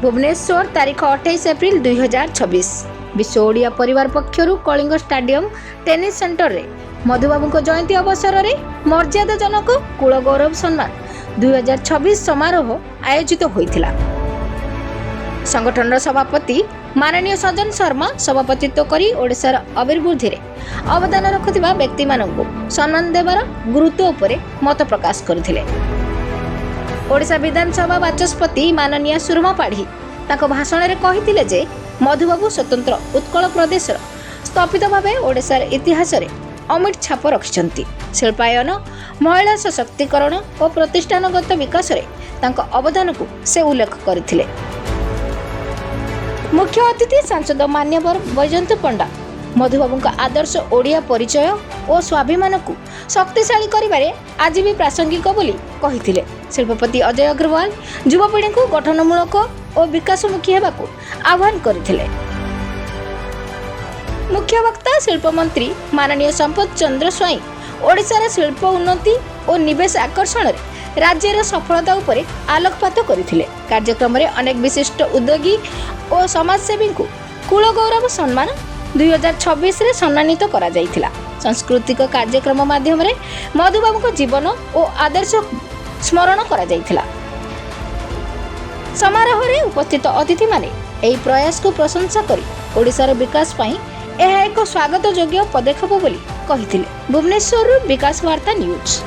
भुवनेश्वर तारीख 28 एप्रिल 2026 विश्व ओडिया परिवार पक्षरु कलिंग स्टाडियम टेनिस सेंटर रे मधुबाबू जयंती अवसर में मर्यादाजनक कुल गौरव सम्मान 2026 समारोह आयोजित होइथिला। संगठन सभापति माननीय सज्जन शर्मा सभापतित्व करी ओडिशार अभिवृद्धि रे अवदान रखुथिबा व्यक्ति मानकु सम्मान देवार गुरुत्व उपरे मत प्रकाश करथिले। ओडिशा विधानसभा बाचस्पति माननीय सुरमा पाढ़ी ताको भाषण में कहिथिले जे मधुबाबू स्वतंत्र उत्कल प्रदेश स्थापित भावे ओडिशार इतिहास रे अमिट छाप रखिछंती। शिल्पायन महिला सशक्तिकरण और प्रतिष्ठानगत विकास रे तांको अवदान को से उल्लेख करथिले। मुख्य अतिथि सांसद मान्यवर वैजयंत पंडा मधुबाबू आदर्श ओडिया परिचय और स्वाभिमान को शक्तिशाली करिबारे आज भी प्रासंगिक बोली कहिथिले। शिल्पपति अजय अग्रवाल युवपीढ़ी को गठनमूलक और विकासमुखी होगाकू आह्वान करथिले। मुख्य वक्ता शिल्प मंत्री माननीय संपत चंद्र स्वाई ओडिशार शिल्प उन्नति और निवेश आकर्षण रे राज्यर सफलता उपरे आलोकपात करथिले। कार्यक्रम रे अनेक विशिष्ट उद्योगी और समाजसेवी को कुल गौरव सम्मान 2026 रे सम्मानित करा जायथिला। सांस्कृतिक कार्यक्रम माध्यम रे मधुबाबू जीवन और आदर्श स्मरण करा जायथिला। समारोह रे उपस्थित अतिथि माने एही प्रयास को प्रशंसा करी ओडिशार विकास पई यह एक स्वागत योग्य पदक्षेप बोली कहिथिले। भुवनेश्वर विकास वार्ता न्यूज।